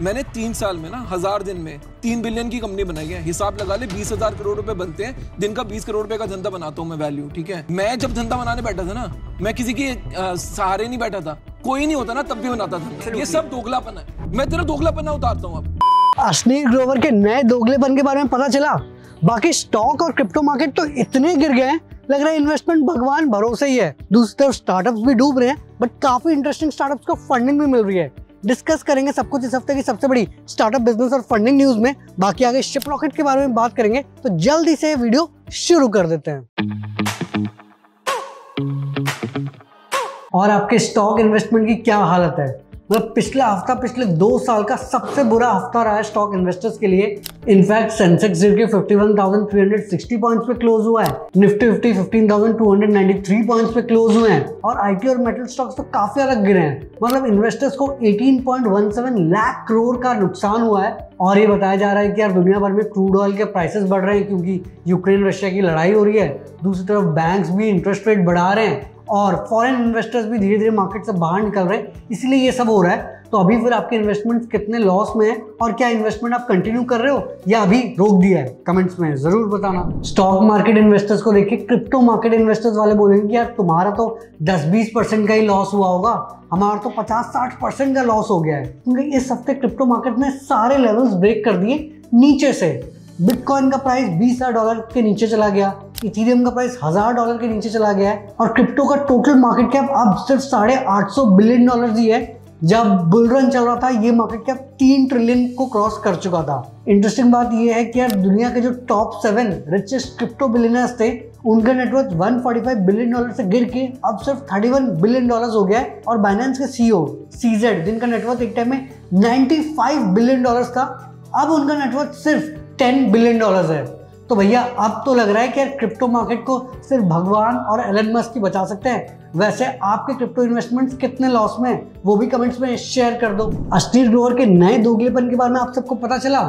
मैंने 3 साल में ना 1000 दिन में 3 बिलियन की कंपनी बनाई है। हिसाब लगा ले 20,000 करोड़ रुपए बनते हैं दिन का। 20 करोड़ रुपए का धंधा बनाता हूँ मैं वैल्यू, ठीक है। मैं जब धंधा बनाने बैठा था ना, मैं किसी के सहारे नहीं बैठा था। कोई नहीं होता ना तब भी बनाता था। ये सब दोगलापन है। मैं तेरा दोगलापन उतारता हूँ अब। अश्नीर ग्रोवर के नए दोगलेपन के बारे में पता चला। बाकी स्टॉक और क्रिप्टो मार्केट तो इतने गिर गए हैं, लग रहा है इन्वेस्टमेंट भगवान भरोसे ही है। दूसरी तरफ स्टार्टअप्स भी डूब रहे हैं, बट काफी इंटरेस्टिंग स्टार्टअप्स को फंडिंग भी मिल रही है। डिस्कस करेंगे सब कुछ इस हफ्ते की सबसे बड़ी स्टार्टअप बिजनेस और फंडिंग न्यूज में। बाकी आगे शिपरॉकेट के बारे में बात करेंगे, तो जल्दी से वीडियो शुरू कर देते हैं। और आपके स्टॉक इन्वेस्टमेंट की क्या हालत है? मतलब पिछला हफ्ता पिछले 2 साल का सबसे बुरा हफ्ता रहा है स्टॉक इन्वेस्टर्स के लिए। इनफैक्ट सेंसेक्स गिर के 51,360 पॉइंट्स पे क्लोज हुआ है। निफ्टी 15,293 पॉइंट्स पे क्लोज हुए हैं। और आईटी और मेटल स्टॉक्स तो काफी ज्यादा गिरे हैं। मतलब इन्वेस्टर्स को 18.17 लाख करोड़ का नुकसान हुआ है। और ये बताया जा रहा है कि यार दुनिया भर में क्रूड ऑयल के प्राइसेस बढ़ रहे हैं क्योंकि यूक्रेन रशिया की लड़ाई हो रही है। दूसरी तरफ बैंक्स भी इंटरेस्ट रेट बढ़ा रहे हैं और फॉरेन इन्वेस्टर्स भी धीरे धीरे मार्केट से बाहर निकल रहे हैं, इसलिए ये सब हो रहा है। तो अभी फिर आपके इन्वेस्टमेंट्स कितने लॉस में है और क्या इन्वेस्टमेंट आप कंटिन्यू कर रहे हो या अभी रोक दिया है, कमेंट्स में जरूर बताना। स्टॉक मार्केट इन्वेस्टर्स को देखिए क्रिप्टो मार्केट इन्वेस्टर्स वाले बोलेंगे कि यार तुम्हारा तो 10-20% का ही लॉस हुआ होगा, हमारा तो 50-60% का लॉस हो गया है। क्योंकि इस हफ्ते क्रिप्टो मार्केट ने सारे लेवल्स ब्रेक कर दिए नीचे से। बिटकॉइन का प्राइस $20,000 के नीचे चला गया, इथेरियम का प्राइस $1,000 के नीचे चला गया है और क्रिप्टो का टोटल मार्केट कैप अब सिर्फ $850 बिलियन ही है। जब बुल रन चल रहा था ये मार्केट कैप 3 ट्रिलियन को क्रॉस कर चुका था। इंटरेस्टिंग बात ये है कि यार दुनिया के जो टॉप 7 रिचेस्ट क्रिप्टो बिलियनर्स थे उनका नेटवर्थ $145 बिलियन से गिर के अब सिर्फ $31 बिलियन हो गया है। और बाइनेंस के सीईओ CZ जिनका नेटवर्थ एक टाइम में $95 बिलियन था, अब उनका नेटवर्थ सिर्फ $10 बिलियन है। तो भैया अब तो लग रहा है कि यार क्रिप्टो मार्केट को सिर्फ भगवान और एलन मस्क ही बचा सकते हैं। वैसे आपके क्रिप्टो इन्वेस्टमेंट्स कितने लॉस में हैं वो भी कमेंट्स में शेयर कर दो। अश्नीर ग्रोवर के नए दोगलेपन के बारे में आप सबको पता चला?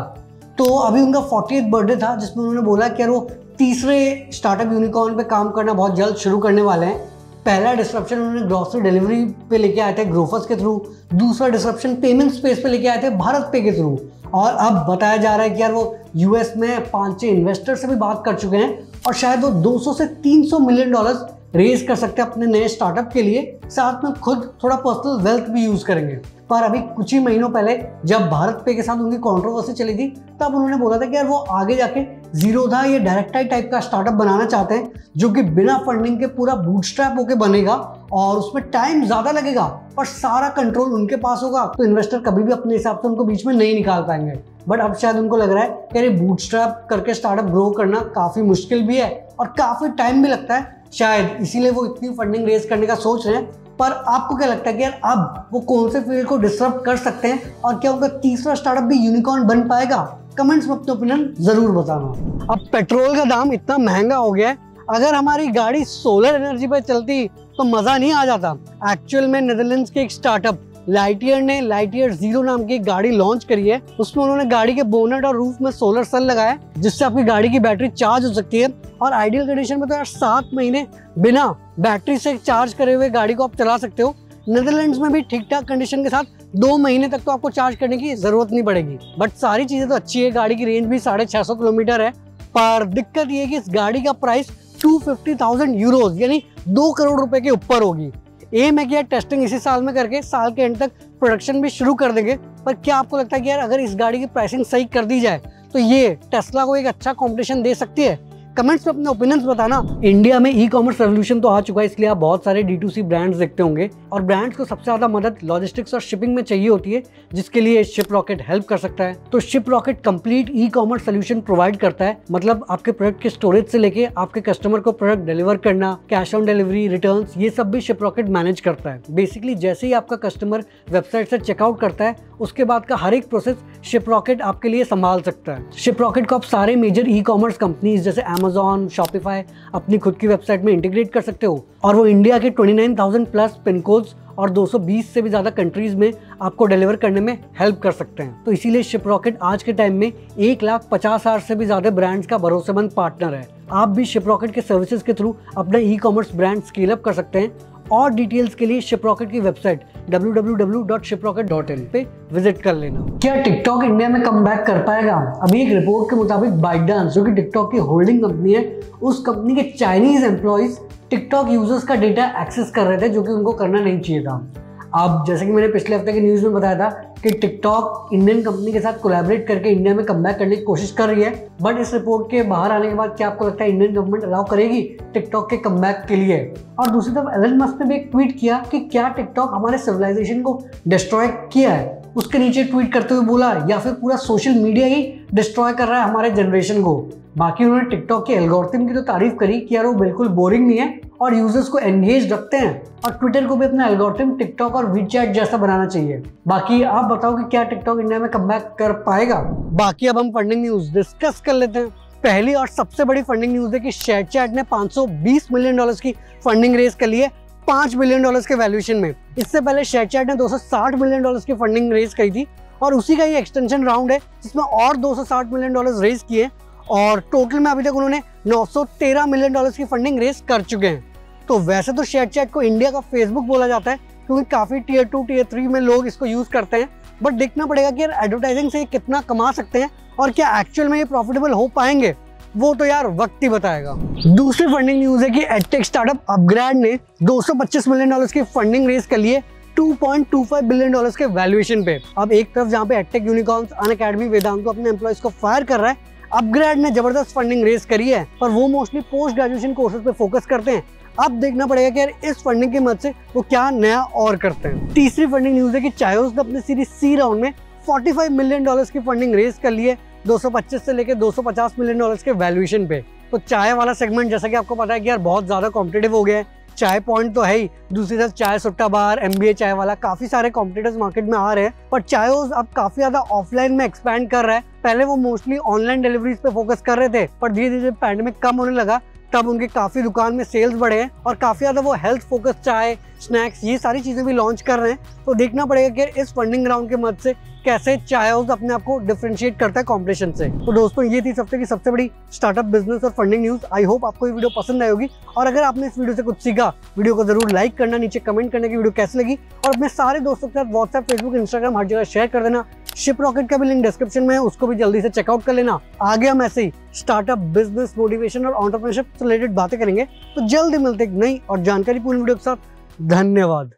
तो अभी उनका 40th बर्थडे था जिसमें उन्होंने बोला कि यार वो तीसरे स्टार्टअप यूनिकॉर्न पे काम करना बहुत जल्द शुरू करने वाले हैं। पहला डिस्रप्शन उन्होंने ग्रोसरी डिलीवरी पे लेके आए थे ग्रोफर्स के थ्रू। दूसरा डिस्रप्शन पेमेंट स्पेस पे लेके आए थे भारत पे के थ्रू। और अब बताया जा रहा है कि यार वो यूएस में 5-6 इन्वेस्टर से भी बात कर चुके हैं और शायद वो 200 से 300 मिलियन डॉलर रेज कर सकते हैं अपने नए स्टार्टअप के लिए। साथ में खुद थोड़ा पर्सनल वेल्थ भी यूज करेंगे। पर अभी कुछ ही महीनों पहले जब भारत पे के साथ उनकी कंट्रोवर्सी चली थी तब उन्होंने बोला था कि यार वो आगे जाके जीरोधा या डायरेक्टाई टाइप का स्टार्टअप बनाना चाहते हैं जो कि बिना फंडिंग के पूरा बूटस्ट्रैप होके बनेगा और उसमें टाइम ज्यादा लगेगा पर सारा कंट्रोल उनके पास होगा। तो इन्वेस्टर कभी भी अपने हिसाब से उनको बीच में नहीं निकाल पाएंगे। बट अब शायद उनको लग रहा है कि बूटस्ट्रैप करके स्टार्टअप ग्रो करना काफी मुश्किल भी है और काफी टाइम भी लगता है, शायद इसीलिए वो इतनी फंडिंग रेज करने का सोच रहे हैं। पर आपको क्या लगता है कि यार अब वो कौन से फील्ड को डिसरप्ट कर सकते हैं और क्या उनका तीसरा स्टार्टअप भी यूनिकॉर्न बन पाएगा? कमेंट्स में अपने ओपिनियन जरूर बताना। अब पेट्रोल का दाम इतना महंगा हो गया है, अगर हमारी गाड़ी सोलर एनर्जी पर चलती तो मजा नहीं आ जाता। एक्चुअल में नेदरलैंड्स के एक स्टार्टअप लाइटियर ने लाइटियर 0 नाम की एक गाड़ी लॉन्च करी है। उसमें उन्होंने गाड़ी के बोनेट और रूफ में सोलर सेल लगाया जिससे आपकी गाड़ी की बैटरी चार्ज हो सकती है। और आइडियल कंडीशन में तो यार 7 महीने बिना बैटरी से चार्ज करे हुए गाड़ी को आप चला सकते हो। नेदरलैंड्स में भी ठीक ठाक कंडीशन के साथ 2 महीने तक तो आपको चार्ज करने की जरूरत नहीं पड़ेगी। बट सारी चीजें तो अच्छी है, गाड़ी की रेंज भी 650 किलोमीटर है। पर दिक्कत ये है कि इस गाड़ी का प्राइस 250,000 यूरोज यानी 2 करोड़ रुपए के ऊपर होगी। एम है कि यार टेस्टिंग इसी साल में करके साल के एंड तक प्रोडक्शन भी शुरू कर देंगे। पर क्या आपको लगता है कि यार अगर इस गाड़ी की प्राइसिंग सही कर दी जाए तो ये टेस्ला को एक अच्छा कंपटीशन दे सकती है? कमेंट्स में अपने ओपिनियंस बताना। इंडिया में ई कॉमर्स रेवोल्यूशन तो आ चुका है, इसलिए आप बहुत सारे D2C ब्रांड्स देखते होंगे और ब्रांड्स को सबसे ज्यादा मदद लॉजिस्टिक्स और शिपिंग में चाहिए होती है, जिसके लिए शिपरॉकेट हेल्प कर सकता है। तो Shiprocket complete e commerce solution provide करता है। मतलब आपके प्रोडक्ट के स्टोरेज से लेके आपके कस्टमर को प्रोडक्ट डिलीवर करना, कैश ऑन डिलीवरी, रिटर्न्स, ये सब भी शिपरॉकेट मैनेज करता है। बेसिकली जैसे ही आपका कस्टमर वेबसाइट से चेकआउट करता है उसके बाद का हर एक प्रोसेस शिपरॉकेट आपके लिए संभाल सकता है। शिपरॉकेट को आप सारे मेजर ई कॉमर्स कंपनीज जैसे Amazon, Shopify अपनी खुद की वेबसाइट में इंटीग्रेट कर सकते हो और वो इंडिया के 29,000 प्लस पिन कोड्स और 220 से भी ज्यादा कंट्रीज में आपको डिलीवर करने में हेल्प कर सकते हैं। तो इसीलिए शिपरॉकेट आज के टाइम में 1,50,000 से भी ज्यादा ब्रांड्स का भरोसेमंद पार्टनर है। आप भी शिपरॉकेट के सर्विसेज के थ्रू अपना e commerce brand scale up कर सकते हैं। और डिटेल्स के लिए शिपरॉकेट की वेबसाइट www.shiprocket.in पे विजिट कर लेना। क्या टिकटॉक इंडिया में कमबैक कर पाएगा? अभी एक रिपोर्ट के मुताबिक बाइटडांस, जो कि टिकटॉक की होल्डिंग कंपनी है, उस कंपनी के चाइनीज एम्प्लॉइज टिकटॉक यूजर्स का डेटा एक्सेस कर रहे थे, जो कि उनको करना नहीं चाहिए था। अब जैसे कि मैंने पिछले हफ्ते के न्यूज़ में बताया था कि टिकटॉक इंडियन कंपनी के साथ कोलैबोरेट करके इंडिया में कमबैक करने की कोशिश कर रही है, बट इस रिपोर्ट के बाहर आने के बाद क्या आपको लगता है इंडियन गवर्नमेंट अलाउ करेगी टिकटॉक के कमबैक के लिए? और दूसरी तरफ एलन मस्क ने भी एक ट्वीट किया कि क्या टिकटॉक हमारे सिविलाइजेशन को डिस्ट्रॉय किया है। उसके नीचे ट्वीट करते हुए बोला या फिर पूरा सोशल मीडिया ही डिस्ट्रॉय कर रहा है हमारे जनरेशन को। बाकी उन्होंने टिकटॉक के एल्गोरिथम की तो तारीफ करी कि यार वो बिल्कुल बोरिंग नहीं है और यूजर्स को एंगेज रखते हैं, और ट्विटर को भी अपना एल्गोरिथम टिकटॉक और वीचैट जैसा बनाना चाहिए। बाकी आप बताओ कि क्या टिकटॉक इंडिया में कमबैक कर पाएगा? बाकी अब हम फंडिंग न्यूज डिस्कस कर लेते हैं। पहली और सबसे बड़ी फंडिंग न्यूज है कि शेयरचैट ने $520 मिलियन की फंडिंग रेज कर ली है $5 बिलियन के वैल्यूएशन में। इससे पहले शेयरचैट ने $260 मिलियन की फंडिंग रेज करी थी और उसी का ये एक्सटेंशन राउंड है जिसमें और $260 मिलियन रेज किए और टोटल में अभी तक उन्होंने $913 मिलियन की फंडिंग रेज कर चुके हैं। तो वैसे तो शेयरचैट को इंडिया का फेसबुक बोला जाता है क्योंकि काफी टियर 2 टियर 3 में लोग इसको यूज करते हैं, बट देखना पड़ेगा कि यार एडवर्टाइजिंग से कितना कमा सकते हैं और क्या एक्चुअल में ये प्रॉफिटेबल हो पाएंगे, वो तो यार वक्त ही बताएगा। दूसरी फंडिंग न्यूज है कि एडटेक स्टार्टअप अपग्रेड ने $225 मिलियन की फंडिंग रेज कर लिए $2.25 बिलियन के वैल्यूएशन पे। अब एक तरफ जहाँ पे एडटेक यूनिकॉर्न्स, अनअकैडमी, वेदांतो अपने एम्प्लॉइज को फायर कर रहा है, अपग्रेड ने जबरदस्त फंडिंग रेज करी है, पर वो मोस्टली पोस्ट ग्रेजुएशन कोर्सेज पे फोकस करते हैं। अब देखना पड़ेगा कि यार इस फंडिंग की मदद से वो क्या नया और करते हैं। तीसरी फंडिंग न्यूज है कि चायोस ने अपने सीरीज सी राउंड में $45 मिलियन की फंडिंग रेज कर ली है 225 से लेकर $250 मिलियन के वैल्यूएशन पे। तो चाय वाला सेगमेंट जैसा कि आपको पता है कि यार बहुत ज्यादा कॉम्पिटिटिव हो गया है। चाय पॉइंट तो है ही, दूसरी तरफ चाय सुट्टा बार, MBA चाय वाला, काफी सारे कॉम्पिटिटर्स मार्केट में आ रहे हैं, पर चायोस अब काफी ज्यादा ऑफलाइन में एक्सपैंड कर रहा है। पहले वो मोस्टली ऑनलाइन डिलीवरीज पे फोकस कर रहे थे, पर धीरे धीरे पैंडेमिक कम होने लगा तब उनके काफी दुकान में सेल्स बढ़े हैं और काफी ज्यादा वो हेल्थ फोकस चाय, स्नैक्स, ये सारी चीजें भी लॉन्च कर रहे हैं। तो देखना पड़ेगा कि इस फंडिंग राउंड की मदद से कैसे चाय हाउस अपने आप को डिफरेंशिएट करता है कंपटीशन से। तो दोस्तों ये थी इस हफ्ते की सबसे बड़ी स्टार्टअप, बिजनेस और फंडिंग न्यूज। आई होप आपको ये वीडियो पसंद आई होगी और अगर आपने इस वीडियो से कुछ सीखा, वीडियो को जरूर लाइक करना, नीचे कमेंट करने की वीडियो कैसी लगी और अपने सारे दोस्तों के साथ व्हाट्सएप, फेसबुक, इंस्टाग्राम हर जगह शेयर कर देना। शिपरॉकेट का भी लिंक डिस्क्रिप्शन में है, उसको भी जल्दी से चेकआउट कर लेना। आगे हम ऐसे ही स्टार्टअप, बिजनेस, मोटिवेशन और एंटरप्रेन्योरशिप से रिलेटेड बातें करेंगे। तो जल्दी मिलते एक नई और जानकारीपूर्ण वीडियो के साथ। धन्यवाद।